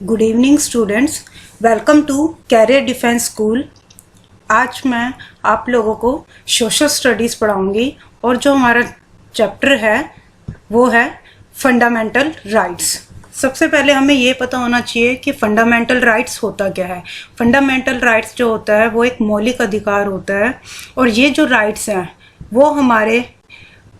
Good evening students, welcome to career defence school. आज मैं आप लोगों को सोशल स्टडीज़ पढ़ाऊंगी और जो हमारा चैप्टर है वो है फंडामेंटल राइट्स। सबसे पहले हमें ये पता होना चाहिए कि फंडामेंटल राइट्स होता क्या है। फंडामेंटल राइट्स जो होता है वो एक मौलिक अधिकार होता है और ये जो राइट्स हैं वो हमारे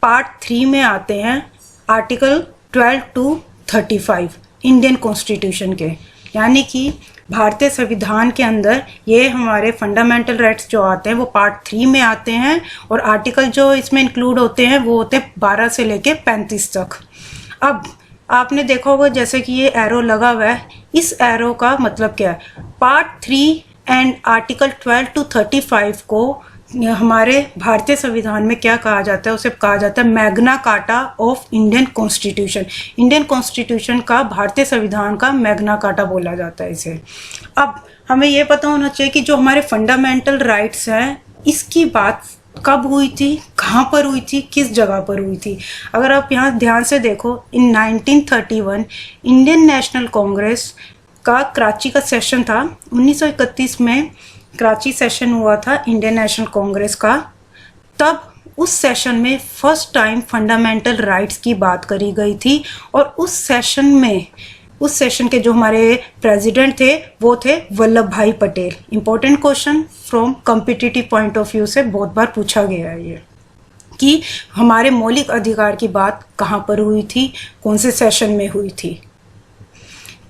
पार्ट 3 में आते हैं, आर्टिकल 12 to 35 इंडियन कॉन्स्टिट्यूशन के, यानी कि भारतीय संविधान के अंदर ये हमारे फंडामेंटल राइट्स जो आते हैं वो पार्ट 3 में आते हैं और आर्टिकल जो इसमें इंक्लूड होते हैं वो होते हैं 12 से लेके 35 तक। अब आपने देखा होगा जैसे कि ये एरो लगा हुआ है, इस एरो का मतलब क्या है। पार्ट 3 एंड आर्टिकल 12 to 35 को हमारे भारतीय संविधान में क्या कहा जाता है, उसे कहा जाता है Magna carta of Indian constitution. Indian constitution का, भारतीय संविधान का मैग्ना कार्टा बोला जाता है इसे। अब हमें यह पता होना चाहिए कि जो हमारे फंडामेंटल राइट्स हैं इसकी बात कब हुई थी, कहाँ पर हुई थी, किस जगह पर हुई थी। अगर आप यहाँ ध्यान से देखो, इन 1931 इंडियन नेशनल कांग्रेस का कराची का सेशन था। 1931 में कराची सेशन हुआ था इंडियन नेशनल कांग्रेस का। तब उस सेशन में फर्स्ट टाइम फंडामेंटल राइट्स की बात करी गई थी और उस सेशन के जो हमारे प्रेसिडेंट थे वो थे वल्लभ भाई Patel. Important question from competitive point of view से बहुत बार पूछा गया है ये कि हमारे मौलिक अधिकार की बात कहाँ पर हुई थी, कौन से सेशन में हुई थी।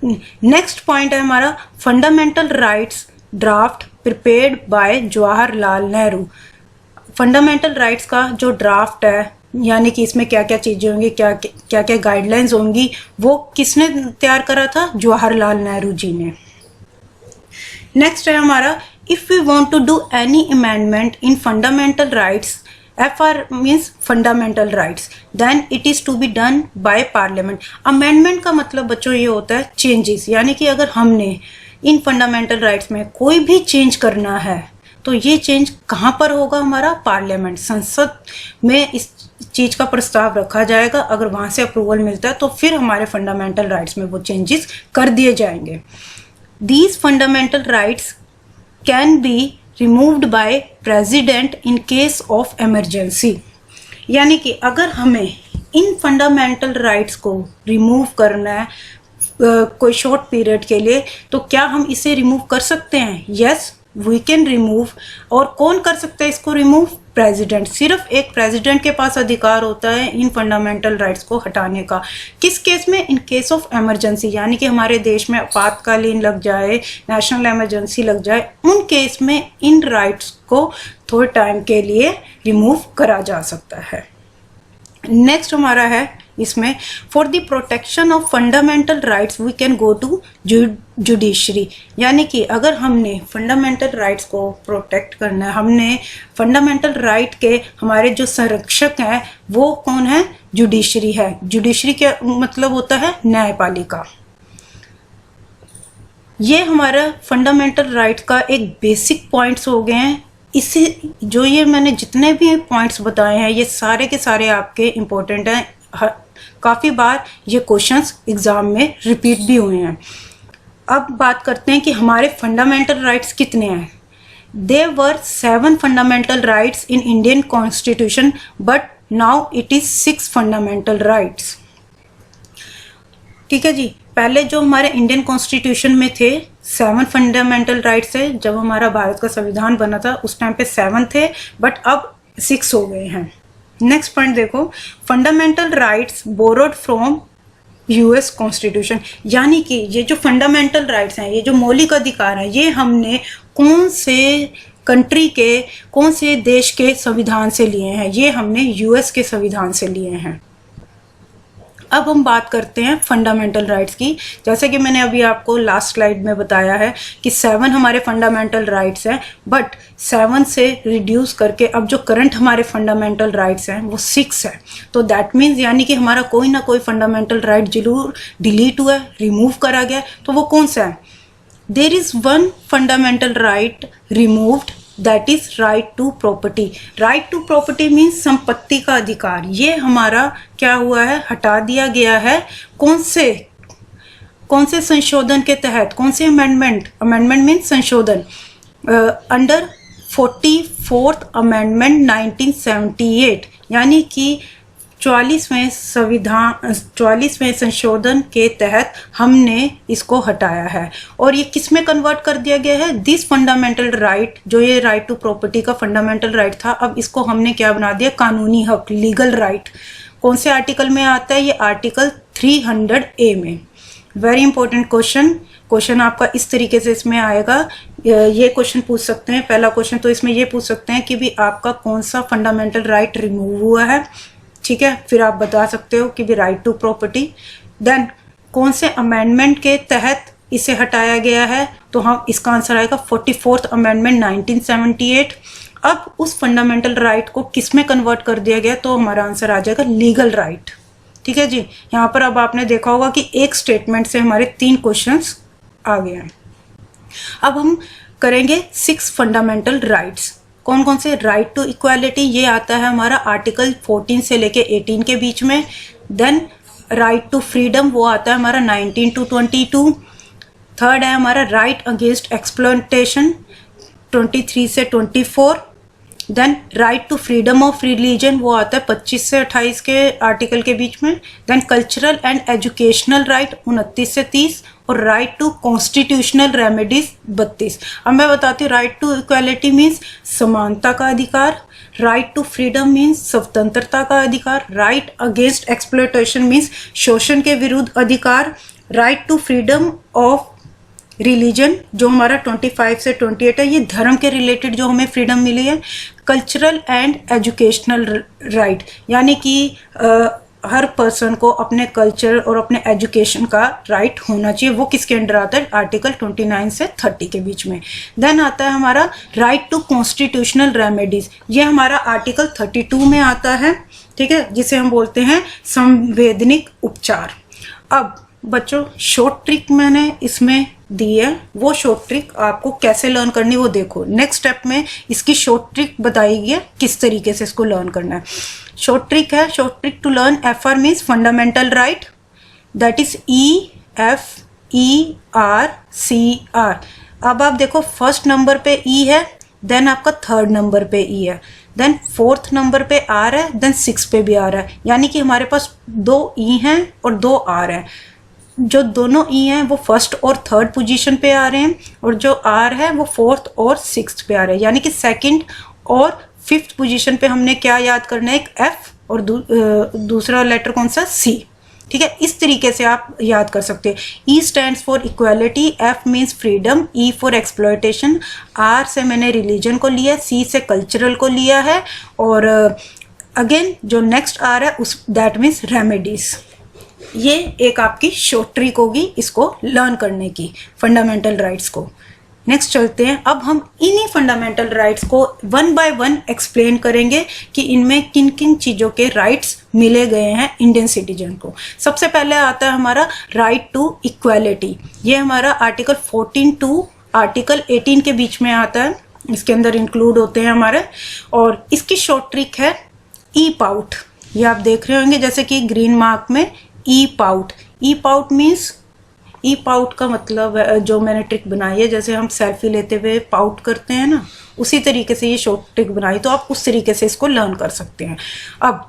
नेक्स्ट पॉइंट है हमारा fundamental rights draft prepared by Jawaharlal Nehru. Fundamental rights का जो ड्राफ्ट है, यानी कि इसमें क्या क्या चीज़ें होंगी, क्या क्या गाइडलाइंस होंगी, वो किसने तैयार करा था? जवाहरलाल नेहरू जी ने। नेक्स्ट है हमारा if we want to do any amendment in fundamental rights, FR means fundamental rights, then it is to be done by parliament. Amendment का मतलब बच्चों ये होता है चेंजेस, यानी कि अगर हमने इन फंडामेंटल राइट्स में कोई भी चेंज करना है तो ये चेंज कहाँ पर होगा? हमारा पार्लियामेंट, संसद में इस चीज़ का प्रस्ताव रखा जाएगा। अगर वहाँ से अप्रूवल मिलता है तो फिर हमारे फंडामेंटल राइट्स में वो चेंजेस कर दिए जाएंगे। These fundamental rights can be removed by president in case of emergency, यानी कि अगर हमें इन फंडामेंटल राइट्स को रिमूव करना है कोई शॉर्ट पीरियड के लिए, तो क्या हम इसे रिमूव कर सकते हैं? Yes, we can remove. और कौन कर सकता है इसको रिमूव? प्रेसिडेंट। सिर्फ एक प्रेसिडेंट के पास अधिकार होता है इन फंडामेंटल राइट्स को हटाने का। किस केस में? इन केस ऑफ इमरजेंसी, यानी कि हमारे देश में आपातकालीन लग जाए, नेशनल इमरजेंसी लग जाए, उन केस में इन राइट्स को थोड़े टाइम के लिए रिमूव करा जा सकता है। नेक्स्ट हमारा है इसमें for the protection of fundamental rights we can go to judiciary, यानी कि अगर हमने फंडामेंटल राइट्स को प्रोटेक्ट करना है, हमने फंडामेंटल राइट के हमारे जो संरक्षक हैं वो कौन है? जुडिशरी है। जुडिशरी का मतलब होता है न्यायपालिका। ये हमारा फंडामेंटल राइट का एक बेसिक पॉइंट्स हो गए हैं। इसी जो ये मैंने जितने भी पॉइंट्स बताए हैं ये सारे के सारे आपके इम्पोर्टेंट हैं। काफ़ी बार ये क्वेश्चंस एग्ज़ाम में रिपीट भी हुए हैं। अब बात करते हैं कि हमारे फंडामेंटल राइट्स कितने हैं। There were 7 fundamental rights in Indian constitution but now it is 6 fundamental rights. ठीक है जी, पहले जो हमारे इंडियन कॉन्स्टिट्यूशन में थे 7 फंडामेंटल राइट्स है। जब हमारा भारत का संविधान बना था उस टाइम पे 7 थे, बट अब 6 हो गए हैं। नेक्स्ट पॉइंट देखो, fundamental rights borrowed from US constitution, यानी कि ये जो फंडामेंटल राइट्स हैं, ये जो मौलिक अधिकार हैं, ये हमने कौन से कंट्री के, कौन से देश के संविधान से लिए हैं? ये हमने US के संविधान से लिए हैं। अब हम बात करते हैं फंडामेंटल राइट्स की। जैसे कि मैंने अभी आपको लास्ट स्लाइड में बताया है कि 7 हमारे फंडामेंटल राइट्स हैं, बट 7 से रिड्यूस करके अब जो करंट हमारे फंडामेंटल राइट्स हैं वो 6 है। तो दैट मीन्स यानी कि हमारा कोई ना कोई फंडामेंटल राइट जरूर डिलीट हुआ है, रिमूव करा गया। तो वो कौन सा है? There is 1 fundamental right removed, that is right to property. Right to property means संपत्ति का अधिकार। ये हमारा क्या हुआ है? हटा दिया गया है। कौन से कौन से संशोधन के तहत, कौन से अमेंडमेंट, अमेंडमेंट मीन्स संशोधन, अंडर 44th अमेंडमेंट 1978, यानी कि 44वें संशोधन के तहत हमने इसको हटाया है। और ये किस में कन्वर्ट कर दिया गया है? दिस फंडामेंटल राइट, जो ये राइट टू प्रॉपर्टी का फंडामेंटल राइट था, अब इसको हमने क्या बना दिया? कानूनी हक, लीगल राइट। कौन से आर्टिकल में आता है? ये आर्टिकल 300A में। वेरी इंपॉर्टेंट क्वेश्चन आपका इस तरीके से इसमें आएगा। ये क्वेश्चन पूछ सकते हैं। पहला क्वेश्चन तो इसमें ये पूछ सकते हैं कि भी आपका कौन सा फंडामेंटल राइट रिमूव हुआ है, ठीक है। फिर आप बता सकते हो कि भी राइट टू प्रॉपर्टी। देन कौन से अमेंडमेंट के तहत इसे हटाया गया है? तो हम इसका आंसर आएगा 44th अमेंडमेंट 1978। अब उस फंडामेंटल राइट को किस में कन्वर्ट कर दिया गया? तो हमारा आंसर आ जाएगा लीगल राइट, ठीक है जी। यहाँ पर अब आपने देखा होगा कि एक स्टेटमेंट से हमारे 3 क्वेश्चंस आ गए हैं। अब हम करेंगे 6 फंडामेंटल राइट्स। कौन कौन से? राइट टू इक्वालिटी, ये आता है हमारा आर्टिकल 14 से लेके 18 के बीच में। देन राइट टू फ्रीडम, वो आता है हमारा 19 to 22। थर्ड है हमारा राइट अगेंस्ट एक्सप्लॉयटेशन 23 से 24। Then right to freedom of religion, वो आता है 25 से 28 के आर्टिकल के बीच में। Then cultural and educational right 29 से 30। और राइट टू कॉन्स्टिट्यूशनल रेमेडीज 32। अब मैं बताती हूँ, राइट टू इक्वालिटी मीन्स समानता का अधिकार, राइट टू फ्रीडम मीन्स स्वतंत्रता का अधिकार, राइट अगेंस्ट एक्सप्लॉयटेशन मीन्स शोषण के विरुद्ध अधिकार, right to freedom of religion जो हमारा 25 से 28 है, ये धर्म के रिलेटेड जो हमें फ्रीडम मिली है। कल्चरल एंड एजुकेशनल राइट, यानी कि हर पर्सन को अपने कल्चर और अपने एजुकेशन का राइट होना चाहिए। वो किसके अंडर आता है? आर्टिकल 29 से 30 के बीच में। देन आता है हमारा राइट टू कॉन्स्टिट्यूशनल रेमेडीज, ये हमारा आर्टिकल 32 में आता है, ठीक है, जिसे हम बोलते हैं संवैधानिक उपचार। अब बच्चों शॉर्ट ट्रिक मैंने इसमें दी है, वो शॉर्ट ट्रिक आपको कैसे लर्न करनी वो देखो। नेक्स्ट स्टेप में इसकी शॉर्ट ट्रिक बताई गई है किस तरीके से इसको लर्न करना है। शॉर्ट ट्रिक है, short trick to learn FR means fundamental right, that is EFERCR। अब आप देखो फर्स्ट नंबर पे E है, देन आपका थर्ड नंबर पे E है, देन फोर्थ नंबर पे R है, देन 6 पे भी R है, यानी कि हमारे पास 2 E हैं और 2 R हैं। जो दोनों E हैं वो फर्स्ट और थर्ड पोजीशन पे आ रहे हैं, और जो R है वो फोर्थ और 6th पे आ रहे हैं, यानी कि सेकंड और 5th पोजीशन पे हमने क्या याद करना है? एक F और दूसरा लेटर कौन सा? C, ठीक है। इस तरीके से आप याद कर सकते हैं। E stands for equality, F means freedom, E for exploitation, R से मैंने रिलीजन को लिया, C से कल्चरल को लिया है, और अगेन जो नेक्स्ट R है उस दैट मीन्स रेमेडीज। ये एक आपकी शॉर्ट ट्रिक होगी इसको लर्न करने की, फंडामेंटल राइट्स को। नेक्स्ट चलते हैं, अब हम इन्हीं फंडामेंटल राइट्स को 1 by 1 एक्सप्लेन करेंगे कि इनमें किन किन चीज़ों के राइट्स मिले गए हैं इंडियन सिटीजन को। सबसे पहले आता है हमारा राइट टू इक्वालिटी, ये हमारा आर्टिकल 14 टू आर्टिकल 18 के बीच में आता है, इसके अंदर इंक्लूड होते हैं हमारे। और इसकी शॉर्ट ट्रिक है ई पाउट, ये आप देख रहे होंगे जैसे कि ग्रीन मार्क में ई पाउट। ई पाउट मीन्स, ई पाउट का मतलब जो मैंने ट्रिक बनाई है, जैसे हम सेल्फी लेते हुए पाउट करते हैं ना, उसी तरीके से ये शॉर्ट ट्रिक बनाई, तो आप उस तरीके से इसको लर्न कर सकते हैं। अब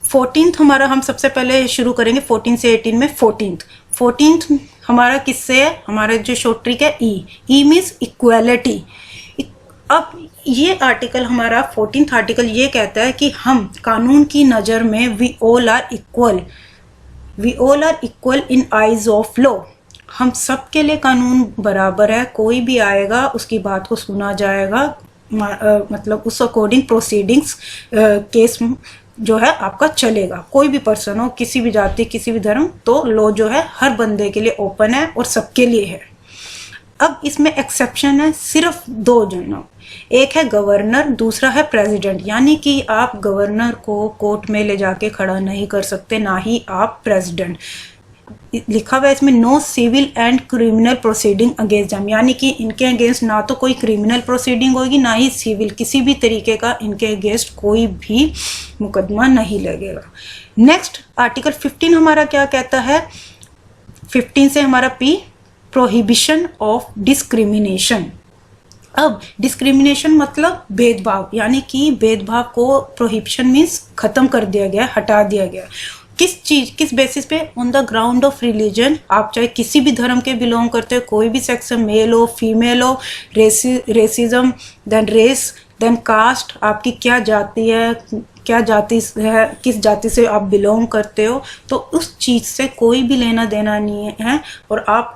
14th हमारा हम सबसे पहले शुरू करेंगे 14 से 18 में। 14th हमारा किससे है? हमारा जो शॉर्ट ट्रिक है ई, ई मीन्स इक्वालिटी। अब ये आर्टिकल हमारा 14th आर्टिकल ये कहता है कि हम कानून की नज़र में we all are equal, we all are equal in eyes of law, हम सब के लिए कानून बराबर है, कोई भी आएगा उसकी बात को सुना जाएगा, मतलब उस अकॉर्डिंग प्रोसीडिंग्स केस जो है आपका चलेगा। कोई भी पर्सन हो, किसी भी जाति, किसी भी धर्म, तो लॉ जो है हर बंदे के लिए ओपन है और सबके लिए है। अब इसमें एक्सेप्शन है सिर्फ 2 जनों, एक है गवर्नर, दूसरा है प्रेसिडेंट, यानी कि आप गवर्नर को कोर्ट में ले जाके खड़ा नहीं कर सकते, ना ही आप प्रेसिडेंट। लिखा हुआ है इसमें no civil and criminal proceeding against them, यानी कि इनके अगेंस्ट ना तो कोई क्रिमिनल प्रोसीडिंग होगी, ना ही सिविल, किसी भी तरीके का इनके अगेंस्ट कोई भी मुकदमा नहीं लगेगा। नेक्स्ट आर्टिकल 15 हमारा क्या कहता है? 15 से हमारा P, प्रोहिबिशन ऑफ डिस्क्रिमिनेशन। अब डिस्क्रिमिनेशन मतलब भेदभाव, यानी कि भेदभाव को प्रोहिबिशन मीन्स खत्म कर दिया गया, हटा दिया गया। किस चीज, किस बेसिस पे? On the ground of religion. आप चाहे किसी भी धर्म के बिलोंग करते हो, कोई भी सेक्स, मेल हो फीमेल हो, racism, then race, then caste, आपकी क्या जाति है, क्या जाति है, किस जाति से आप बिलोंग करते हो, तो उस चीज से कोई भी लेना देना नहीं है और आप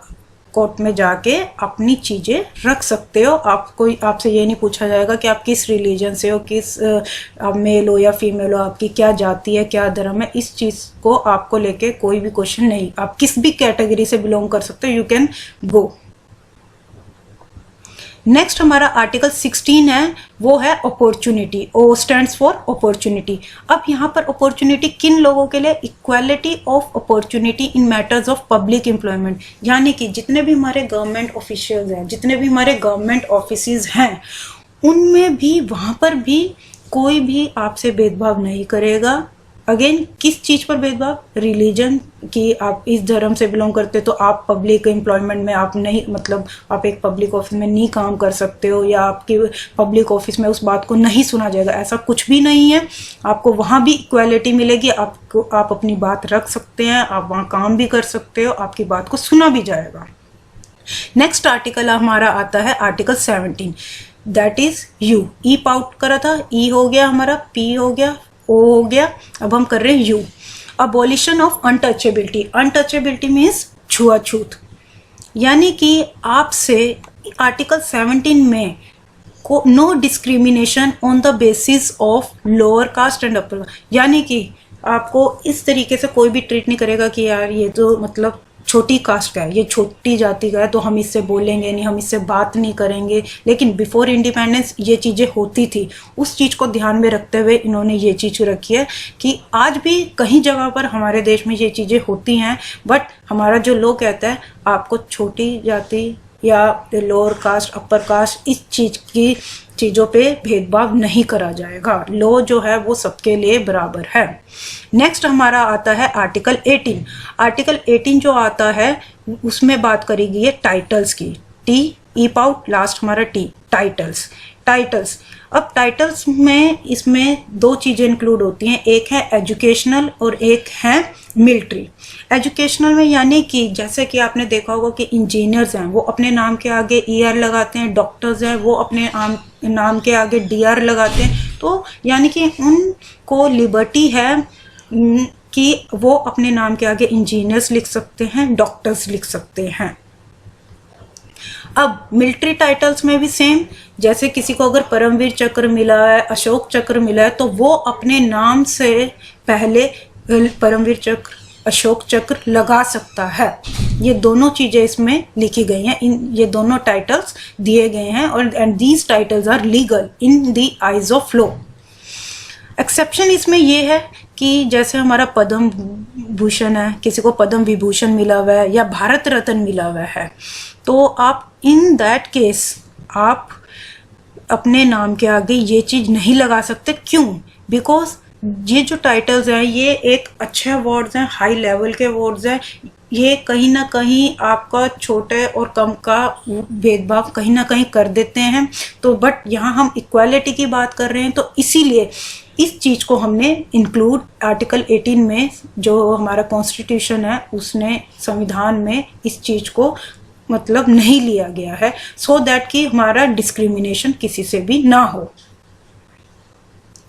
कोर्ट में जाके अपनी चीजें रख सकते हो। आपसे ये नहीं पूछा जाएगा कि आप किस रिलीजन से हो, किस आप मेल हो या फीमेल हो, आपकी क्या जाति है, क्या धर्म है। इस चीज को आपको लेके कोई भी क्वेश्चन नहीं, आप किस भी कैटेगरी से बिलोंग कर सकते हो, यू कैन गो। नेक्स्ट हमारा आर्टिकल 16 है, वो है opportunity. O stands for opportunity. अब यहाँ पर अपॉर्चुनिटी किन लोगों के लिए? Equality of opportunity in matters of public employment, यानी कि जितने भी हमारे गवर्नमेंट ऑफिशियल्स हैं, जितने भी हमारे गवर्नमेंट ऑफिसेज हैं, उनमें भी, वहाँ पर भी कोई भी आपसे भेदभाव नहीं करेगा। अगेन किस चीज पर भेदभाव? रिलीजन की, आप इस धर्म से बिलोंग करते हो तो आप पब्लिक एम्प्लॉयमेंट में आप नहीं, मतलब आप एक पब्लिक ऑफिस में नहीं काम कर सकते हो, या आपकी पब्लिक ऑफिस में उस बात को नहीं सुना जाएगा, ऐसा कुछ भी नहीं है। आपको वहाँ भी इक्वालिटी मिलेगी, आप अपनी बात रख सकते हैं, आप वहाँ काम भी कर सकते हो, आपकी बात को सुना भी जाएगा। नेक्स्ट आर्टिकल हमारा आता है article 17, that is you. E pout करा था, ई हो गया हमारा, पी हो गया, ओ हो गया, अब हम कर रहे हैं you. Abolition of untouchability. Untouchability means छुआछूत, यानी कि आपसे आर्टिकल 17 में को no discrimination on the basis of lower caste and upper, यानी कि आपको इस तरीके से कोई भी ट्रीट नहीं करेगा कि यार ये तो मतलब छोटी कास्ट का है, ये छोटी जाति का है, तो हम इससे बोलेंगे नहीं, हम इससे बात नहीं करेंगे। लेकिन बिफोर इंडिपेंडेंस ये चीज़ें होती थी, उस चीज़ को ध्यान में रखते हुए इन्होंने ये चीज़ रखी है कि आज भी कहीं जगह पर हमारे देश में ये चीज़ें होती हैं, बट हमारा जो लॉ कहता है आपको छोटी जाति या लोअर कास्ट, अपर कास्ट, इस चीज़ों पे भेदभाव नहीं करा जाएगा। लॉ जो है वो सबके लिए बराबर है। नेक्स्ट हमारा आता है आर्टिकल 18। आर्टिकल 18 जो आता है उसमें बात करेगी ये टाइटल्स की। टी, ई पाउट, लास्ट हमारा टी, टाइटल्स। टाइटल्स, अब टाइटल्स में इसमें दो चीज़ें इंक्लूड होती हैं, एक है एजुकेशनल और एक है मिलिट्री। एजुकेशनल में यानी कि जैसे कि आपने देखा होगा कि इंजीनियर्स हैं वो अपने नाम के आगे ER लगाते हैं, डॉक्टर्स हैं वो अपने नाम के आगे DR लगाते हैं, तो यानी कि उनको लिबर्टी है कि वो अपने नाम के आगे इंजीनियर्स लिख सकते हैं, डॉक्टर्स लिख सकते हैं। अब मिलिट्री टाइटल्स में भी सेम, जैसे किसी को अगर परमवीर चक्र मिला है, अशोक चक्र मिला है, तो वो अपने नाम से पहले परमवीर चक्र, अशोक चक्र लगा सकता है। ये दोनों चीजें इसमें लिखी गई हैं, ये दोनों टाइटल्स दिए गए हैं और and these titles are legal in the eyes of law. Exception इसमें ये है कि जैसे हमारा पद्म भूषण है, किसी को पद्म विभूषण मिला हुआ है या भारत रत्न मिला हुआ है, तो आप इन दैट केस आप अपने नाम के आगे ये चीज़ नहीं लगा सकते। क्यों? बिकॉज ये जो टाइटल्स हैं ये एक अच्छे अवार्ड्स हैं, हाई लेवल के अवार्ड्स हैं, ये कहीं ना कहीं आपका छोटे और कम का भेदभाव कहीं ना कहीं कर देते हैं। तो बट यहाँ हम इक्वालिटी की बात कर रहे हैं, तो इसीलिए इस चीज़ को हमने इंक्लूड आर्टिकल 18 में, जो हमारा कॉन्स्टिट्यूशन है उसने संविधान में इस चीज़ को मतलब नहीं लिया गया है, सो दैट कि हमारा डिस्क्रिमिनेशन किसी से भी ना हो।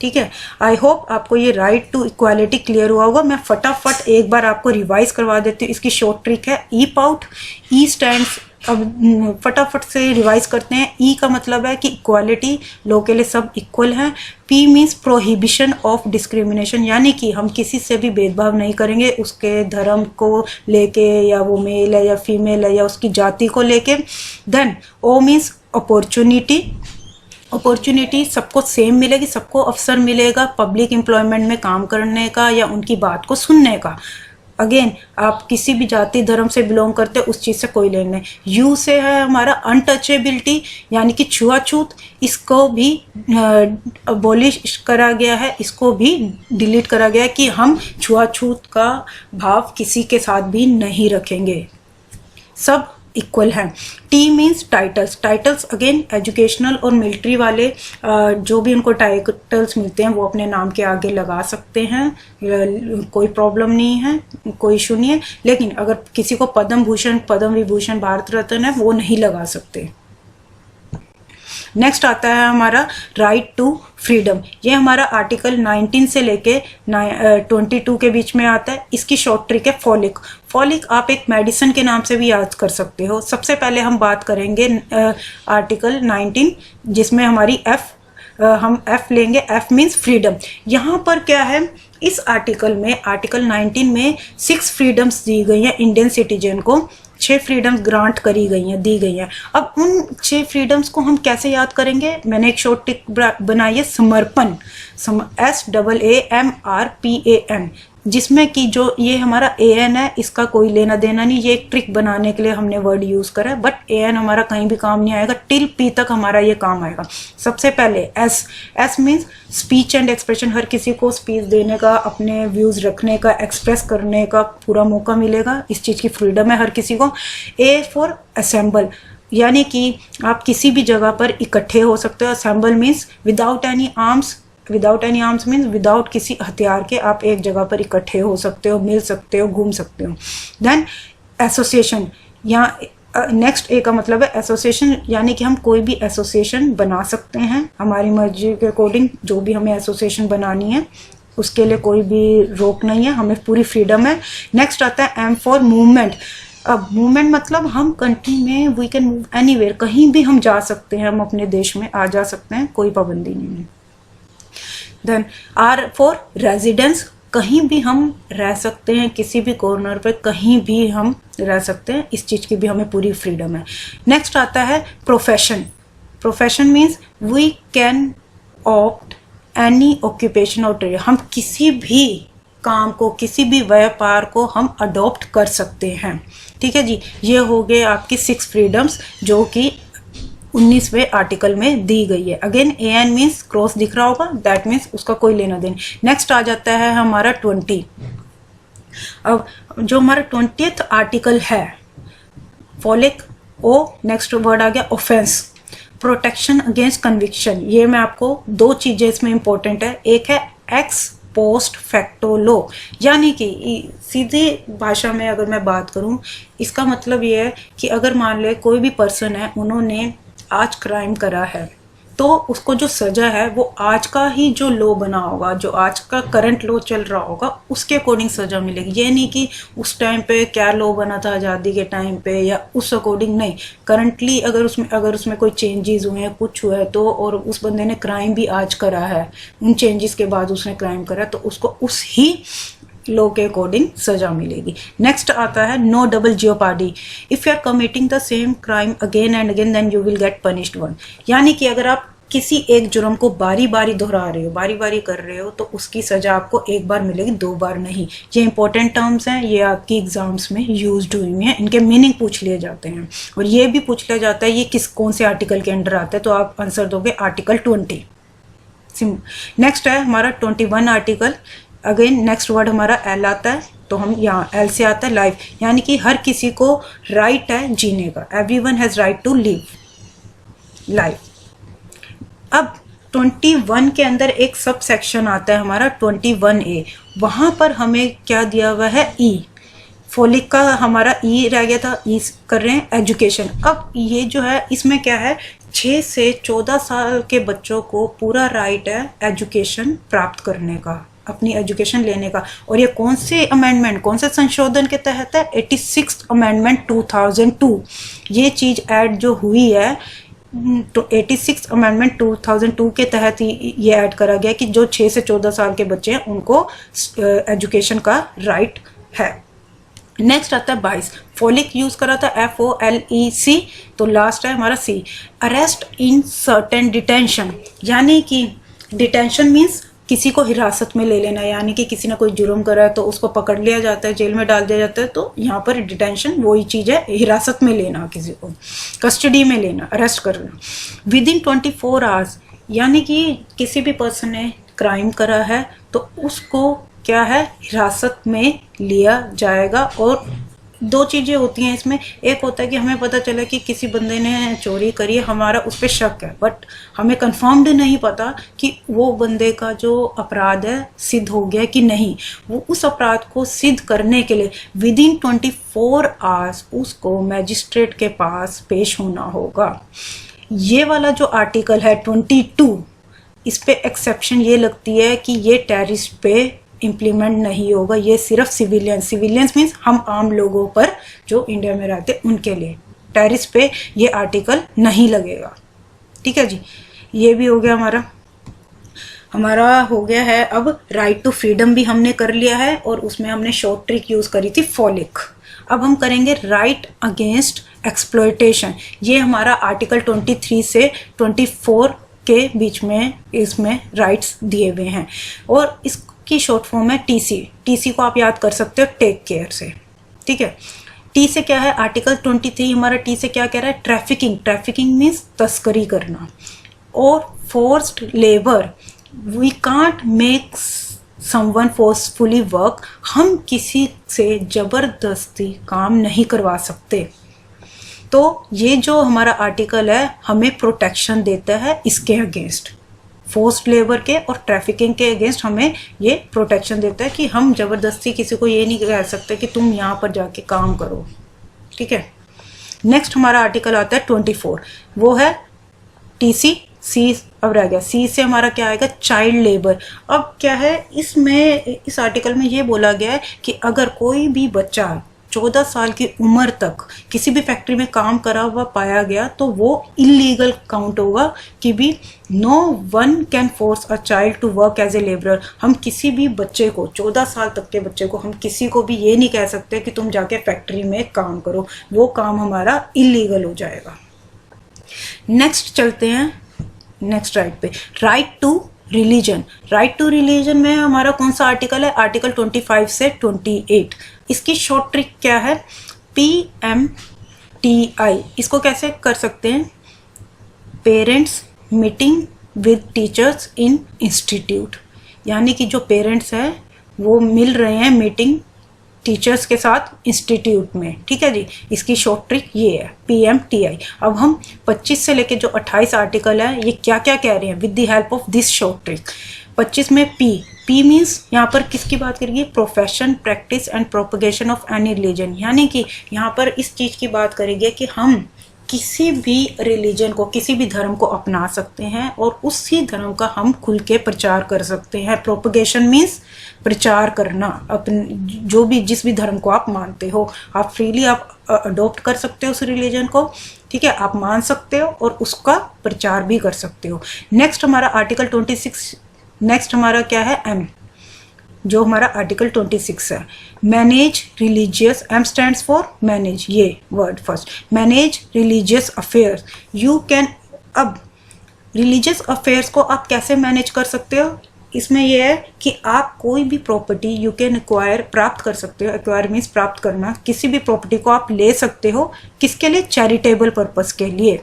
ठीक है, आई होप आपको ये राइट टू इक्वालिटी क्लियर हुआ होगा। मैं फटाफट एक बार आपको रिवाइज करवा देती हूँ। इसकी शॉर्ट ट्रिक है ई पाउट। ई स्टैंड्स, अब फटाफट से रिवाइज करते हैं। ई का मतलब है कि इक्वालिटी, लॉ के लिए सब इक्वल हैं। P means prohibition of discrimination, यानी कि हम किसी से भी भेदभाव नहीं करेंगे उसके धर्म को लेके, या वो मेल है या फीमेल है या उसकी जाति को लेके। Then O means opportunity. Opportunity सबको सेम मिलेगी, सबको अवसर मिलेगा पब्लिक एम्प्लॉयमेंट में काम करने का या उनकी बात को सुनने का। अगेन आप किसी भी जाति धर्म से बिलोंग करते हैं, उस चीज़ से कोई लेना नहीं। यू से है हमारा अनटचेबिलिटी यानी कि छुआछूत, इसको भी अबॉलिश करा गया है, इसको भी डिलीट करा गया है कि हम छुआछूत का भाव किसी के साथ भी नहीं रखेंगे, सब इक्वल हैं। T means titles, titles again educational और मिलिट्री वाले जो भी उनको टाइटल्स मिलते हैं वो अपने नाम के आगे लगा सकते हैं, कोई प्रॉब्लम नहीं है, कोई इशू नहीं है। लेकिन अगर किसी को पद्म भूषण, पद्म विभूषण, भारत रत्न है, वो नहीं लगा सकते। नेक्स्ट आता है हमारा राइट टू फ्रीडम। ये हमारा आर्टिकल 19 से लेके 22 के बीच में आता है। इसकी शॉर्ट ट्रिक है फॉलिक। फॉलिक आप एक मेडिसिन के नाम से भी याद कर सकते हो। सबसे पहले हम बात करेंगे आर्टिकल 19 जिसमें हमारी हम एफ लेंगे। F means freedom. यहाँ पर क्या है, इस आर्टिकल में, आर्टिकल 19 में 6 फ्रीडम्स दी गई हैं इंडियन सिटीजन को। 6 फ्रीडम्स ग्रांट करी गई हैं, दी गई हैं। अब उन 6 फ्रीडम्स को हम कैसे याद करेंगे? मैंने एक शॉर्ट ट्रिक बनाई है, समर्पण, SAAMRPAN, जिसमें कि जो ये हमारा AN है इसका कोई लेना देना नहीं, ये एक ट्रिक बनाने के लिए हमने वर्ड यूज करा है, बट AN हमारा कहीं भी काम नहीं आएगा, टिल P तक हमारा ये काम आएगा। सबसे पहले S means speech and expression, हर किसी को स्पीच देने का, अपने व्यूज रखने का, एक्सप्रेस करने का पूरा मौका मिलेगा, इस चीज़ की फ्रीडम है हर किसी को। A फॉर असेंबल, यानी कि आप किसी भी जगह पर इकट्ठे हो सकते हो। Assemble means without any arms, without any arms means without किसी हथियार के आप एक जगह पर इकट्ठे हो सकते हो, मिल सकते हो, घूम सकते हो। देन एसोसिएशन, यहाँ नेक्स्ट ए का मतलब है एसोसिएशन, यानी कि हम कोई भी एसोसिएशन बना सकते हैं हमारी मर्जी के अकॉर्डिंग। जो भी हमें एसोसिएशन बनानी है उसके लिए कोई भी रोक नहीं है, हमें पूरी फ्रीडम है। नेक्स्ट आता है एम फॉर मूवमेंट। अब मूवमेंट मतलब हम कंट्री में वी कैन मूव एनीवेयर, कहीं भी हम जा सकते हैं, हम अपने देश में आ जा सकते हैं, कोई पाबंदी नहीं है। देन आर फॉर रेजिडेंस, कहीं भी हम रह सकते हैं, किसी भी कॉर्नर पे कहीं भी हम रह सकते हैं, इस चीज़ की भी हमें पूरी फ्रीडम है। नेक्स्ट आता है profession. Profession means we can opt any occupation और ट्रेड, हम किसी भी काम को, किसी भी व्यापार को हम अडॉप्ट कर सकते हैं। ठीक है जी, ये हो गए आपकी 6 फ्रीडम्स जो कि 19वें आर्टिकल में दी गई है। अगेन AN मीन्स क्रॉस दिख रहा होगा, दैट मीन्स उसका कोई लेना देना। नेक्स्ट आ जाता है हमारा 20। अब जो हमारा 20th आर्टिकल है फॉलिक ओ, नेक्स्ट वर्ड आ गया ऑफेंस, प्रोटेक्शन अगेंस्ट कन्विक्शन। ये मैं आपको 2 चीजें इसमें इंपॉर्टेंट है, एक है एक्स पोस्ट फैक्टो लॉ, यानी कि सीधी भाषा में अगर मैं बात करूं, इसका मतलब ये है कि अगर मान ले कोई भी पर्सन है, उन्होंने आज क्राइम करा है, तो उसको जो सजा है वो आज का ही जो लॉ बना होगा, जो आज का करंट लॉ चल रहा होगा उसके अकॉर्डिंग सजा मिलेगी। ये नहीं कि उस टाइम पे क्या लॉ बना था आज़ादी के टाइम पे या उस अकॉर्डिंग, नहीं, करंटली अगर उसमें कोई चेंजेस हुए हैं, कुछ हुआ है तो, और उस बंदे ने क्राइम भी आज करा है, उन चेंजेस के बाद उसने क्राइम करा, तो उसको उस ही लॉ के अकॉर्डिंग सजा मिलेगी। नेक्स्ट आता है no double jeopardy. If you are committing the same crime again and again then you will get punished one, यानी कि अगर आप किसी एक जुर्म को बारी बारी दोहरा रहे हो, बारी बारी कर रहे हो, तो उसकी सजा आपको एक बार मिलेगी, 2 बार नहीं। ये इंपॉर्टेंट टर्म्स हैं, ये आपकी एग्जाम्स में यूज्ड हुई हैं, इनके मीनिंग पूछ लिए जाते हैं और ये भी पूछ लिया जाता है ये कौन से आर्टिकल के अंडर आता है, तो आप आंसर दोगे आर्टिकल 20। नेक्स्ट है हमारा 21 आर्टिकल। अगेन नेक्स्ट वर्ड हमारा एल आता है, तो हम यहाँ एल से आता है लाइफ, यानी कि हर किसी को राइट है जीने का, everyone has right to live life. अब 21 के अंदर एक सब सेक्शन आता है हमारा 21A, वहाँ पर हमें क्या दिया हुआ है, ई। फॉलिक का हमारा ई रह गया था, ई कर रहे हैं एजुकेशन। अब ये जो है इसमें क्या है, 6 से 14 साल के बच्चों को पूरा राइट है एजुकेशन प्राप्त करने का, अपनी एजुकेशन लेने का। और ये कौन से अमेंडमेंट, कौन से संशोधन के तहत है, 86th अमेंडमेंट 2002। ये चीज़ ऐड जो हुई है तो 86th अमेंडमेंट 2002 के तहत ही ये ऐड करा गया कि जो 6 से 14 साल के बच्चे हैं उनको एजुकेशन का राइट है। नेक्स्ट आता है 22। फॉलिक यूज करा था FOLEC, तो लास्ट है हमारा C, arrest in certain detention, यानी कि डिटेंशन मीन्स किसी को हिरासत में ले लेना, यानी कि किसी ने कोई जुर्म करा है तो उसको पकड़ लिया जाता है, जेल में डाल दिया जाता है, तो यहाँ पर डिटेंशन वही चीज़ है, हिरासत में लेना, किसी को कस्टडी में लेना, अरेस्ट करना। विद इन 24 आवर्स, यानी कि किसी भी पर्सन ने क्राइम करा है तो उसको क्या है, हिरासत में लिया जाएगा। और दो चीज़ें होती हैं इसमें, एक होता है कि हमें पता चला कि किसी बंदे ने चोरी करी है, हमारा उस पर शक है, बट हमें कंफर्म्ड नहीं पता कि वो बंदे का जो अपराध है सिद्ध हो गया कि नहीं। वो उस अपराध को सिद्ध करने के लिए विद इन 24 आवर्स उसको मैजिस्ट्रेट के पास पेश होना होगा। ये वाला जो आर्टिकल है 22, इस पे एक्सेप्शन ये लगती है कि ये टेररिस्ट पे इम्प्लीमेंट नहीं होगा, ये सिर्फ सिविलियंस मीन्स हम आम लोगों पर जो इंडिया में रहते उनके लिए, टेररिस्ट पे ये आर्टिकल नहीं लगेगा। ठीक है जी, ये भी हो गया हमारा हो गया है। अब राइट टू फ्रीडम भी हमने कर लिया है और उसमें हमने शॉर्ट ट्रिक यूज करी थी फॉलिक। अब हम करेंगे राइट अगेंस्ट एक्सप्लॉयटेशन। ये हमारा आर्टिकल 23 से 24 के बीच में इसमें राइट्स दिए हुए हैं और इसकी शॉर्ट फॉर्म है टीसी को आप याद कर सकते हो टेक केयर से। ठीक है, टी से क्या है, आर्टिकल 23 हमारा टी से क्या कह रहा है, ट्रैफिकिंग मीन्स तस्करी करना। और forced labour, we can't make someone forcefully work, हम किसी से जबरदस्ती काम नहीं करवा सकते। तो ये जो हमारा आर्टिकल है हमें प्रोटेक्शन देता है इसके अगेंस्ट, फोर्स्ड लेबर के और ट्रैफिकिंग के अगेंस्ट हमें ये प्रोटेक्शन देता है कि हम जबरदस्ती किसी को ये नहीं कह सकते कि तुम यहाँ पर जाके काम करो। ठीक है, नेक्स्ट हमारा आर्टिकल आता है 24, वो है टीसी। सी अब रह गया, सी से हमारा क्या आएगा, चाइल्ड लेबर। अब क्या है इसमें, इस आर्टिकल में ये बोला गया है कि अगर कोई भी बच्चा 14 साल की उम्र तक किसी भी फैक्ट्री में काम करा हुआ पाया गया तो वो इलीगल काउंट होगा कि भी no one can force a child to work as a labourer. हम किसी भी बच्चे को, 14 साल तक के बच्चे को हम किसी को भी ये नहीं कह सकते कि तुम जाके फैक्ट्री में काम करो, वो काम हमारा इलीगल हो जाएगा। नेक्स्ट चलते हैं नेक्स्ट राइट पे, right to religion. Right to religion में हमारा कौन सा आर्टिकल है, आर्टिकल 25 से 28। इसकी शॉर्ट ट्रिक क्या है, PMTI। इसको कैसे कर सकते हैं, parents meeting with teachers in institute, यानी कि जो पेरेंट्स हैं वो मिल रहे हैं मीटिंग टीचर्स के साथ इंस्टीट्यूट में। ठीक है जी, इसकी शॉर्ट ट्रिक ये है PMTI। अब हम 25 से लेके जो 28 आर्टिकल है ये क्या क्या कह रहे हैं with the help of this short trick. 25 में पी मीन्स यहाँ पर किसकी बात करेगी, profession, practice and propagation of any religion, यानी कि यहाँ पर इस चीज़ की बात करेगी कि हम किसी भी रिलीजन को, किसी भी धर्म को अपना सकते हैं और उसी धर्म का हम खुल के प्रचार कर सकते हैं। प्रोपगेशन मीन्स प्रचार करना, अपने जो भी जिस भी धर्म को आप मानते हो आप फ्रीली आप अडॉप्ट कर सकते हो उस रिलीजन को। ठीक है, आप मान सकते हो और उसका प्रचार भी कर सकते हो। नेक्स्ट हमारा आर्टिकल 26, नेक्स्ट हमारा क्या है, एम, जो हमारा आर्टिकल 26 है, manage religious, M stands for manage, ये word first, manage religious affairs. You can, अब रिलीजियस अफेयर्स को आप कैसे मैनेज कर सकते हो, इसमें यह है कि आप कोई भी प्रॉपर्टी यू कैन एक्वायर, प्राप्त कर सकते हो। एक्वायर मीन्स प्राप्त करना, किसी भी प्रॉपर्टी को आप ले सकते हो, किसके लिए, चैरिटेबल पर्पस के लिए।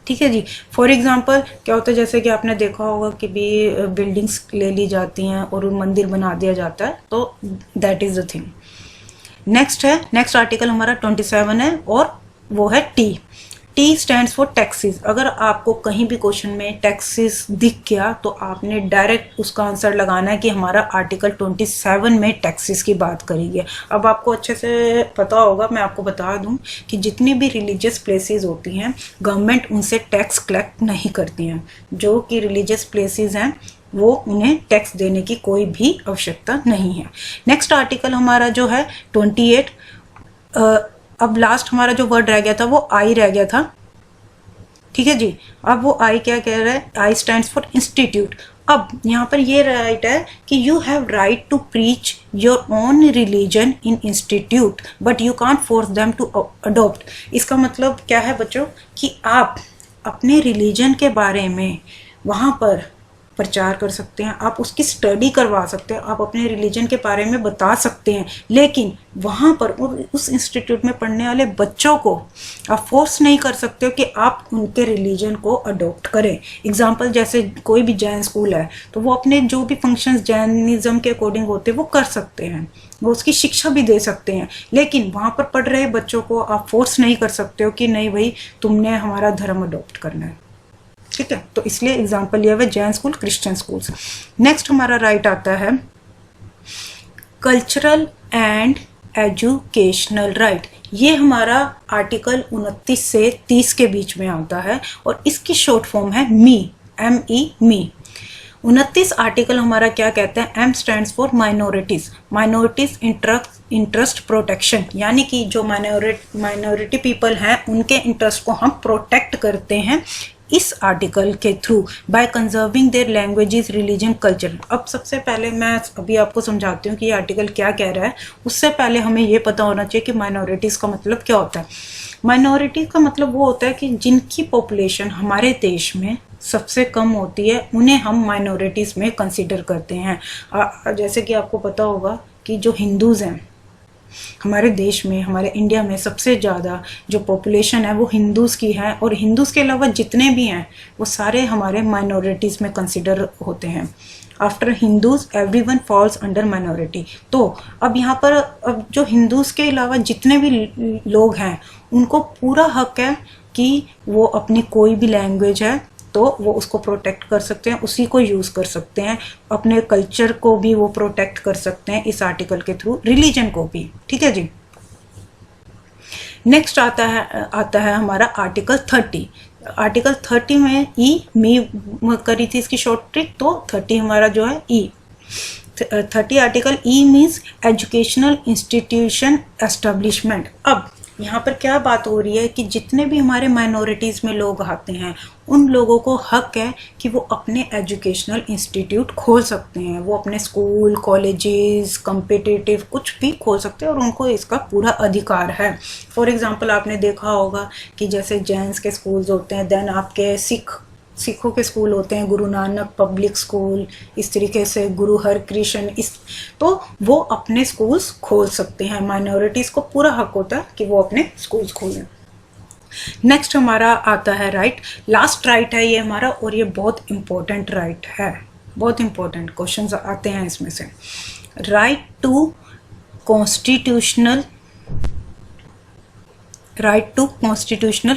ठीक है जी, फॉर एग्जांपल क्या होता है, जैसे कि आपने देखा होगा कि भी बिल्डिंग्स ले ली जाती हैं और मंदिर बना दिया जाता है, तो that is the thing. Next है, नेक्स्ट आर्टिकल हमारा 27 है और वो है टी स्टैंड्स फॉर टैक्सेस। अगर आपको कहीं भी क्वेश्चन में टैक्सेस दिख गया तो आपने डायरेक्ट उसका आंसर लगाना है कि हमारा आर्टिकल 27 में टैक्सेस की बात करी है। अब आपको अच्छे से पता होगा, मैं आपको बता दूं कि जितनी भी रिलीजियस प्लेसेस होती हैं गवर्नमेंट उनसे टैक्स कलेक्ट नहीं करती हैं। जो कि रिलीजियस प्लेसेस हैं वो उन्हें टैक्स देने की कोई भी आवश्यकता नहीं है। नेक्स्ट आर्टिकल हमारा जो है 28, अब लास्ट हमारा जो वर्ड रह गया था वो आई रह गया था। ठीक है जी, अब वो आई क्या कह रहा है, आई स्टैंड्स फॉर इंस्टीट्यूट। अब यहाँ पर ये राइट है कि you have right to preach your own religion in institute but you can't force them to adopt. इसका मतलब क्या है बच्चों, कि आप अपने रिलीजन के बारे में वहाँ पर प्रचार कर सकते हैं, आप उसकी स्टडी करवा सकते हैं, आप अपने रिलीजन के बारे में बता सकते हैं, लेकिन वहाँ पर उस इंस्टीट्यूट में पढ़ने वाले बच्चों को आप फोर्स नहीं कर सकते हो कि आप उनके रिलीजन को अडॉप्ट करें। एग्जाम्पल जैसे कोई भी जैन स्कूल है तो वो अपने जो भी फंक्शंस जैनिज्म के अकॉर्डिंग होते हैं वो कर सकते हैं, वो उसकी शिक्षा भी दे सकते हैं, लेकिन वहाँ पर पढ़ रहे बच्चों को आप फोर्स नहीं कर सकते हो कि नहीं भाई तुमने हमारा धर्म अडॉप्ट करना है। ठीक है, तो इसलिए एग्जाम्पल लिया हुआ Jain school, Christian schools. Next हमारा राइट आता है कल्चरल एंड एजुकेशनल राइट। ये हमारा आर्टिकल 29 से 30 के बीच में आता है और इसकी शॉर्ट फॉर्म है मी, मी। 29 आर्टिकल हमारा क्या कहता है, M stands for minorities, minorities interest protection, यानी कि जो माइनॉरिटी पीपल हैं उनके इंटरेस्ट को हम प्रोटेक्ट करते हैं इस आर्टिकल के through by conserving their languages, religion, culture. अब सबसे पहले मैं अभी आपको समझाती हूँ कि ये आर्टिकल क्या कह रहा है। उससे पहले हमें ये पता होना चाहिए कि माइनॉरिटीज़ का मतलब क्या होता है। माइनॉरिटी का मतलब वो होता है कि जिनकी पॉपुलेशन हमारे देश में सबसे कम होती है उन्हें हम माइनॉरिटीज़ में कंसिडर करते हैं। जैसे कि आपको पता होगा कि जो हिंदूज़ हैं हमारे देश में, हमारे इंडिया में सबसे ज़्यादा जो पॉपुलेशन है वो हिंदूज़ की है, और हिंदूज़ के अलावा जितने भी हैं वो सारे हमारे माइनॉरिटीज़ में कंसिडर होते हैं। After Hindus everyone falls under minority. तो अब यहाँ पर अब जो हिंदूज़ के अलावा जितने भी लोग हैं उनको पूरा हक है कि वो अपनी कोई भी लैंग्वेज है तो वो उसको प्रोटेक्ट कर सकते हैं, उसी को यूज़ कर सकते हैं, अपने कल्चर को भी वो प्रोटेक्ट कर सकते हैं इस आर्टिकल के थ्रू, रिलीजन को भी। ठीक है जी। नेक्स्ट आता है हमारा आर्टिकल 30। आर्टिकल 30 में मी करी थी इसकी शॉर्ट ट्रिक, तो 30 हमारा जो है 30 article means educational institution establishment. अब यहाँ पर क्या बात हो रही है कि जितने भी हमारे माइनॉरिटीज़ में लोग आते हैं उन लोगों को हक है कि वो अपने एजुकेशनल इंस्टीट्यूट खोल सकते हैं, वो अपने स्कूल, कॉलेजेस, कम्पिटिटिव कुछ भी खोल सकते हैं और उनको इसका पूरा अधिकार है। फॉर एग्जांपल आपने देखा होगा कि जैसे जैन्स के स्कूल्स होते हैं, देन आपके सिखों के स्कूल होते हैं, गुरु नानक पब्लिक स्कूल, इस तरीके से गुरु हरकृष्ण, तो वो अपने स्कूल्स खोल सकते हैं। माइनॉरिटीज़ को पूरा हक होता है कि वो अपने स्कूल्स खोलें। नेक्स्ट हमारा आता है राइट, लास्ट राइट है ये हमारा, और ये बहुत इंपॉर्टेंट राइट है, बहुत इंपॉर्टेंट क्वेश्चंस आते हैं इसमें से। राइट टू कॉन्स्टिट्यूशनल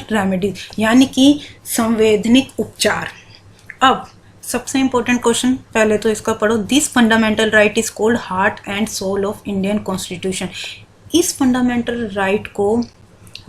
रेमेडी, यानी कि संवैधानिक उपचार। अब सबसे इंपॉर्टेंट क्वेश्चन पहले तो इसका पढ़ो। This fundamental right is called heart and soul of Indian constitution. इस फंडामेंटल राइट को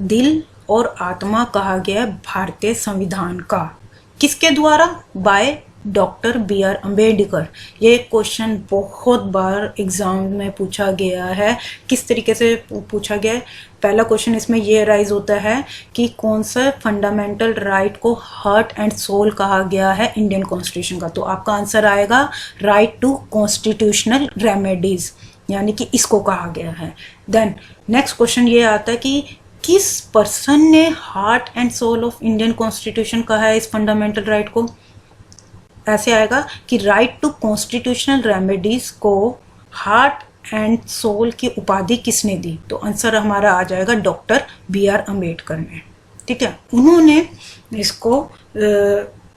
दिल और आत्मा कहा गया है भारतीय संविधान का। किसके द्वारा? By doctor BR Ambedkar. ये क्वेश्चन बहुत बार एग्जाम में पूछा गया है। किस तरीके से पूछा गया है? पहला क्वेश्चन इसमें ये राइज होता है कि कौन सा फंडामेंटल राइट को हार्ट एंड सोल कहा गया है इंडियन कॉन्स्टिट्यूशन का, तो आपका आंसर आएगा राइट टू कॉन्स्टिट्यूशनल रेमेडीज, यानी कि इसको कहा गया है। देन नेक्स्ट क्वेश्चन ये आता है कि किस पर्सन ने heart and soul of Indian constitution कहा है इस फंडामेंटल राइट को? ऐसे आएगा कि राइट टू कॉन्स्टिट्यूशनल रेमेडीज को हार्ट एंड सोल की उपाधि किसने दी? तो आंसर हमारा आ जाएगा डॉक्टर BR अम्बेडकर ने। ठीक है, उन्होंने इसको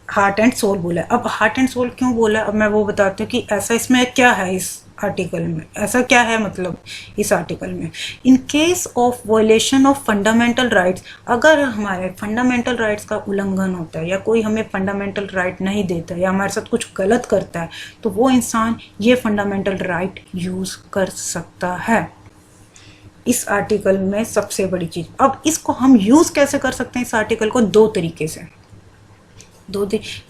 हार्ट एंड सोल बोला। अब हार्ट एंड सोल क्यों बोला, अब मैं वो बताती हूँ कि ऐसा इसमें क्या है, इस आर्टिकल में ऐसा क्या है, मतलब इस आर्टिकल में in case of violation of fundamental rights, अगर हमारे फंडामेंटल राइट्स का उल्लंघन होता है या कोई हमें फंडामेंटल राइट नहीं देता या हमारे साथ कुछ गलत करता है, तो वो इंसान ये फंडामेंटल राइट यूज़ कर सकता है। इस आर्टिकल में सबसे बड़ी चीज़, अब इसको हम यूज़ कैसे कर सकते हैं इस आर्टिकल को? दो तरीके से।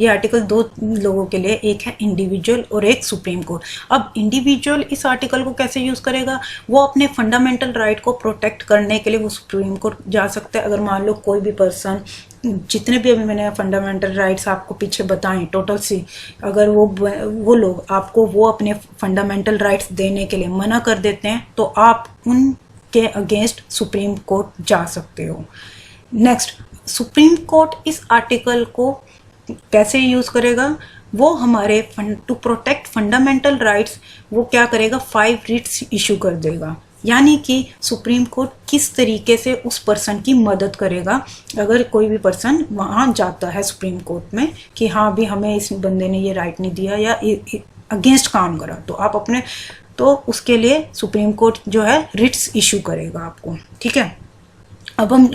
ये आर्टिकल दो लोगों के लिए, एक है इंडिविजुअल और एक सुप्रीम कोर्ट। अब इंडिविजुअल इस आर्टिकल को कैसे यूज़ करेगा? वो अपने फंडामेंटल राइट को प्रोटेक्ट करने के लिए वो सुप्रीम कोर्ट जा सकता है। अगर मान लो कोई भी पर्सन, जितने भी अभी मैंने फंडामेंटल राइट्स आपको पीछे बताएं टोटल सी, अगर वो लोग आपको वो अपने फंडामेंटल राइट्स देने के लिए मना कर देते हैं तो आप उनके अगेंस्ट सुप्रीम कोर्ट जा सकते हो। नेक्स्ट, सुप्रीम कोर्ट इस आर्टिकल को कैसे यूज़ करेगा? वो हमारे टू प्रोटेक्ट फंडामेंटल राइट्स वो क्या करेगा 5 रिट्स इशू कर देगा। यानी कि सुप्रीम कोर्ट किस तरीके से उस पर्सन की मदद करेगा अगर कोई भी पर्सन वहाँ जाता है सुप्रीम कोर्ट में कि हाँ भी हमें इस बंदे ने ये राइट नहीं दिया या अगेंस्ट काम करा, तो आप अपने तो उसके लिए सुप्रीम कोर्ट जो है रिट्स इशू करेगा आपको। ठीक है, अब हम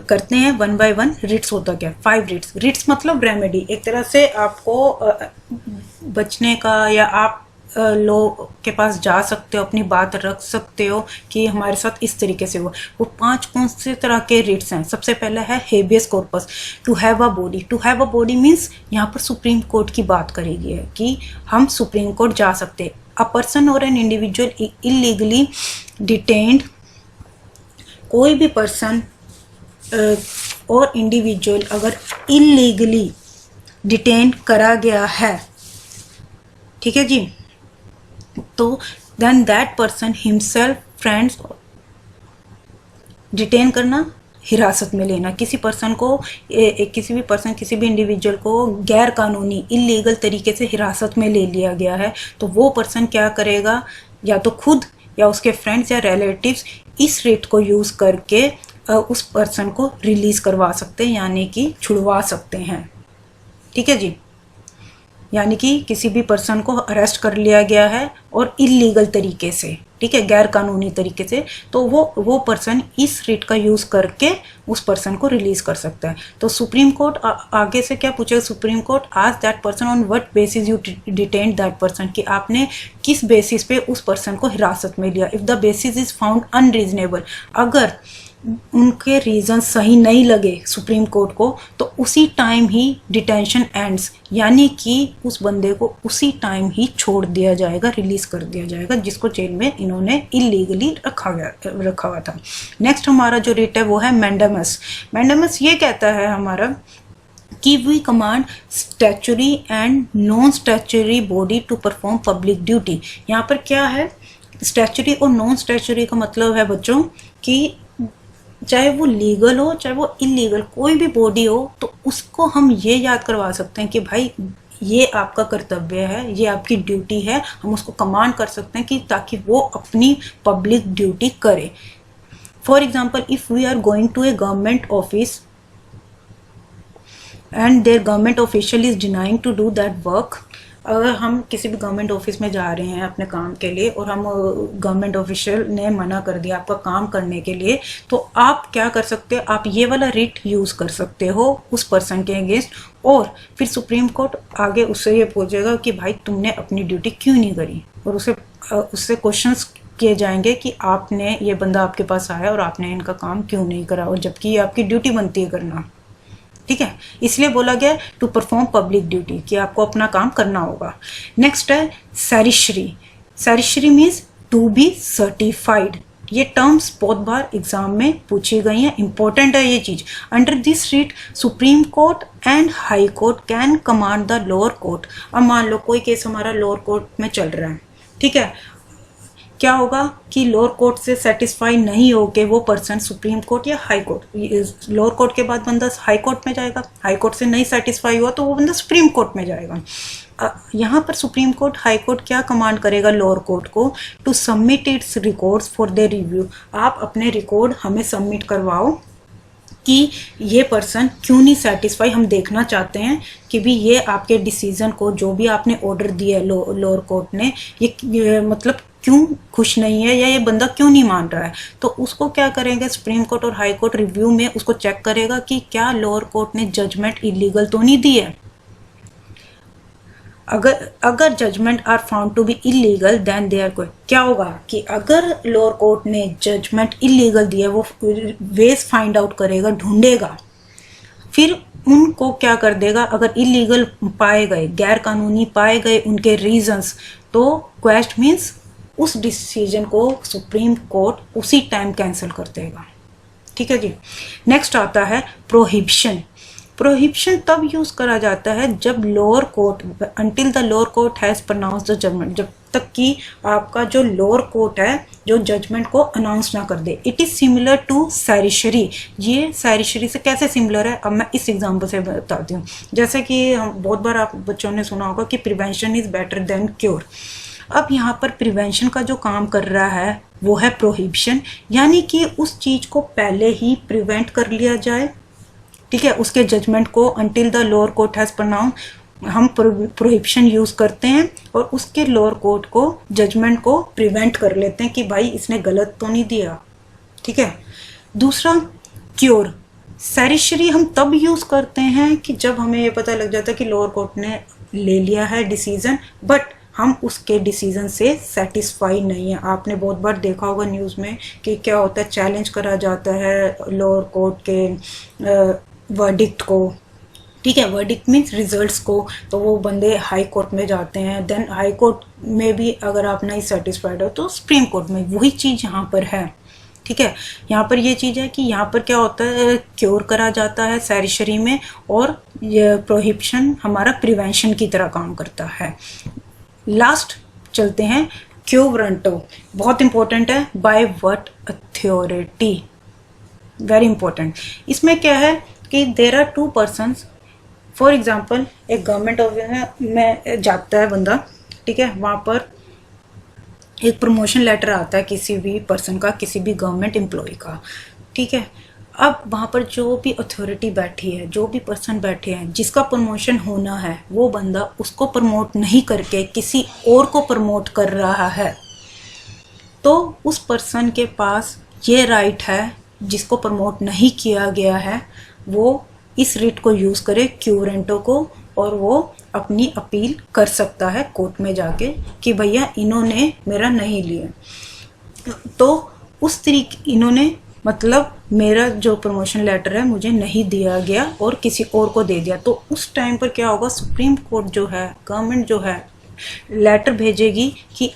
करते हैं 1 बाय 1। रिट्स होता क्या? 5 रिट्स। रिट्स मतलब रेमेडी, एक तरह से आपको बचने का, या आप लो के पास जा सकते हो, अपनी बात रख सकते हो कि हमारे साथ इस तरीके से हुआ। वो 5 कौन से तरह के रिट्स हैं? सबसे पहला है habeas corpus, to have a body. To have a body means यहाँ पर सुप्रीम कोर्ट की बात करेगी है कि हम सुप्रीम कोर्ट जा सकते हैं। अ पर्सन और एन इंडिविजुअल इलीगली डिटेन्ड, कोई भी पर्सन और इंडिविजुअल अगर इलीगली डिटेन करा गया है, ठीक है जी, तो then that person himself, friends, detain करना, हिरासत में लेना। किसी पर्सन को किसी भी पर्सन, किसी भी इंडिविजुअल को गैर कानूनी इलीगल तरीके से हिरासत में ले लिया गया है, तो वो पर्सन क्या करेगा, या तो खुद या उसके फ्रेंड्स या रिलेटिव्स इस रेट को यूज़ करके उस पर्सन को रिलीज़ करवा सकते हैं, यानी कि छुड़वा सकते हैं। ठीक है जी, यानी कि किसी भी पर्सन को अरेस्ट कर लिया गया है और इलीगल तरीके से, ठीक है, गैर कानूनी तरीके से, तो वो पर्सन इस रिट का यूज़ करके उस पर्सन को रिलीज़ कर सकता है। तो सुप्रीम कोर्ट आगे से क्या पूछेगा? Supreme court ask that person on what basis you detain that person, कि आपने किस बेसिस पे उस पर्सन को हिरासत में लिया। If the basis is found unreasonable, अगर उनके रीज़न सही नहीं लगे सुप्रीम कोर्ट को, तो उसी टाइम ही डिटेंशन एंड्स, यानी कि उस बंदे को उसी टाइम ही छोड़ दिया जाएगा, रिलीज़ कर दिया जाएगा, जिसको जेल में इन्होंने इलीगली रखा हुआ था। नेक्स्ट हमारा जो रिट है वो है मैंडेमस। मैंडेमस ये कहता है हमारा कि we command statutory and non statutory body to perform public duty. यहाँ पर क्या है? स्टैचुरी और नॉन स्टैचुरी का मतलब है बच्चों कि चाहे वो लीगल हो चाहे वो इलीगल, कोई भी बॉडी हो, तो उसको हम ये याद करवा सकते हैं कि भाई ये आपका कर्तव्य है, ये आपकी ड्यूटी है। हम उसको कमांड कर सकते हैं कि ताकि वो अपनी पब्लिक ड्यूटी करे। For example, if we are going to a government office and there government official is denying to do that work, अगर हम किसी भी गवर्नमेंट ऑफिस में जा रहे हैं अपने काम के लिए और हम गवर्नमेंट ऑफिशियल ने मना कर दिया आपका काम करने के लिए, तो आप क्या कर सकते हो? आप ये वाला रिट यूज़ कर सकते हो उस पर्सन के अगेंस्ट, और फिर सुप्रीम कोर्ट आगे उससे ये पूछेगा कि भाई तुमने अपनी ड्यूटी क्यों नहीं करी, और उससे क्वेश्चंस किए जाएंगे कि आपने, ये बंदा आपके पास आया और आपने इनका काम क्यों नहीं करा, और जबकि ये आपकी ड्यूटी बनती है करना। ठीक है, इसलिए बोला गया टू परफॉर्म पब्लिक ड्यूटी, कि आपको अपना काम करना होगा। नेक्स्ट है सैरिशरी। सैरिशरी मीन्स टू बी सर्टिफाइड। ये टर्म्स बहुत बार एग्जाम में पूछी गई हैं, इंपॉर्टेंट है ये चीज। Under this writ supreme court and high court can command the lower court. अब मान लो कोई केस हमारा लोअर कोर्ट में चल रहा है, ठीक है, क्या होगा कि लोअर कोर्ट से सेटिस्फाई नहीं हो के वो पर्सन सुप्रीम कोर्ट या हाई कोर्ट, लोअर कोर्ट के बाद बंदा हाई कोर्ट में जाएगा, हाई कोर्ट से नहीं सेटिस्फाई हुआ तो वो बंदा सुप्रीम कोर्ट में जाएगा। यहाँ पर सुप्रीम कोर्ट, हाई कोर्ट क्या कमांड करेगा लोअर कोर्ट को? To submit its records for their review. आप अपने रिकॉर्ड हमें सबमिट करवाओ कि ये पर्सन क्यों नहीं सेटिस्फाई, हम देखना चाहते हैं कि भी ये आपके डिसीजन को, जो भी आपने ऑर्डर दिया है लोअर कोर्ट ने, ये मतलब क्यों खुश नहीं है, या ये बंदा क्यों नहीं मान रहा है। तो उसको क्या करेंगे सुप्रीम कोर्ट और हाई कोर्ट? रिव्यू में उसको चेक करेगा कि क्या लोअर कोर्ट ने जजमेंट इलीगल तो नहीं दी है। अगर judgement are found to be illegal then they are going, क्या होगा कि अगर लोअर कोर्ट ने जजमेंट इलीगल दिया, वो वेज फाइंड आउट करेगा, ढूंढेगा, फिर उनको क्या कर देगा, अगर इलीगल पाए गए, गैर कानूनी पाए गए उनके रीजंस, तो क्वेस्ट मीन्स उस डिसीजन को सुप्रीम कोर्ट उसी टाइम कैंसिल कर देगा। ठीक है जी। नेक्स्ट आता है प्रोहिबिशन। प्रोहिबिशन तब यूज करा जाता है जब lower court, until the lower court has pronounce the judgement, जब तक कि आपका जो लोअर कोर्ट है जो जजमेंट को अनाउंस ना कर दे। इट इज़ सिमिलर टू सैरिशरी। ये सैरिशरी से कैसे सिमिलर है, अब मैं इस एग्जाम्पल से बताती हूँ। जैसे कि हम बहुत बार आप बच्चों ने सुना होगा कि prevention is better than cure. अब यहाँ पर प्रिवेंशन का जो काम कर रहा है वो है प्रोहिबिशन, यानी कि उस चीज़ को पहले ही प्रिवेंट कर लिया जाए, ठीक है, उसके जजमेंट को until the lower court has pronounce हम प्रोहिबिशन यूज़ करते हैं और उसके लोअर कोर्ट को जजमेंट को प्रिवेंट कर लेते हैं कि भाई इसने गलत तो नहीं दिया, ठीक है। दूसरा क्योर। सैरिशरी हम तब यूज़ करते हैं कि जब हमें ये पता लग जाता है कि लोअर कोर्ट ने ले लिया है डिसीज़न, बट हम उसके डिसीजन से सेटिस्फाई नहीं है। आपने बहुत बार देखा होगा न्यूज़ में कि क्या होता है, चैलेंज करा जाता है लोअर कोर्ट के वर्डिक्ट को, ठीक है, वर्डिक्ट मीन्स रिजल्ट्स को, तो वो बंदे हाई कोर्ट में जाते हैं। देन हाई कोर्ट में भी अगर आप नहीं सेटिस्फाइड हो तो सुप्रीम कोर्ट में। वही चीज़ यहाँ पर है, ठीक है। यहाँ पर ये चीज़ है कि यहाँ पर क्या होता है, क्योर करा जाता है सैरिशरी में और ये प्रोहिबिशन हमारा प्रिवेंशन की तरह काम करता है। लास्ट चलते हैं क्यो वारंटो, बहुत इंपॉर्टेंट है। By what authority, very important. इसमें क्या है कि there are two persons, for example एक गवर्नमेंट ऑफिस में जाता है बंदा, ठीक है, वहाँ पर एक प्रमोशन लेटर आता है किसी भी पर्सन का, किसी भी गवर्नमेंट एम्प्लॉय का, ठीक है। अब वहाँ पर जो भी अथॉरिटी बैठी है, जो भी पर्सन बैठे हैं जिसका प्रमोशन होना है, वो बंदा उसको प्रमोट नहीं करके किसी और को प्रमोट कर रहा है, तो उस पर्सन के पास ये राइट है, जिसको प्रमोट नहीं किया गया है वो इस रिट को यूज़ करे, क्यो वारंटो को, और वो अपनी अपील कर सकता है कोर्ट में जाके कि भैया इन्होंने मेरा नहीं लिया, तो उस तरीके इन्होंने मतलब मेरा जो प्रमोशन लेटर है मुझे नहीं दिया गया और किसी और को दे दिया। तो उस टाइम पर क्या होगा, सुप्रीम कोर्ट जो है, गवर्नमेंट जो है, लेटर भेजेगी कि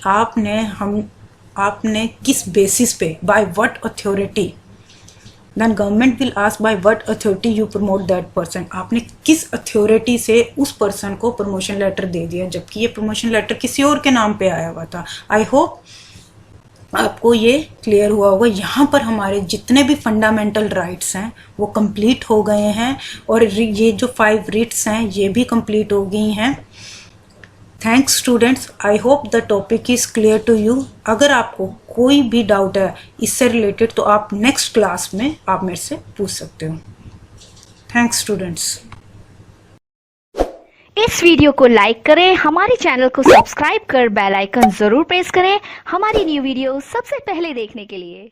आपने किस बेसिस पे, by what authority. Then government will ask by what authority you promote that person, आपने किस अथॉरिटी से उस पर्सन को प्रमोशन लेटर दे दिया, जबकि ये प्रमोशन लेटर किसी और के नाम पे आया हुआ था। आई होप आपको ये क्लियर हुआ होगा। यहाँ पर हमारे जितने भी फंडामेंटल राइट्स हैं वो कंप्लीट हो गए हैं और ये जो 5 रिट्स हैं ये भी कंप्लीट हो गई हैं। Thanks students, I hope the topic is clear to you. अगर आपको कोई भी डाउट है इससे रिलेटेड तो आप नेक्स्ट क्लास में आप मेरे से पूछ सकते हो। Thanks students. इस वीडियो को लाइक करें, हमारे चैनल को सब्सक्राइब कर बेल आइकन जरूर प्रेस करें हमारी न्यू वीडियो सबसे पहले देखने के लिए।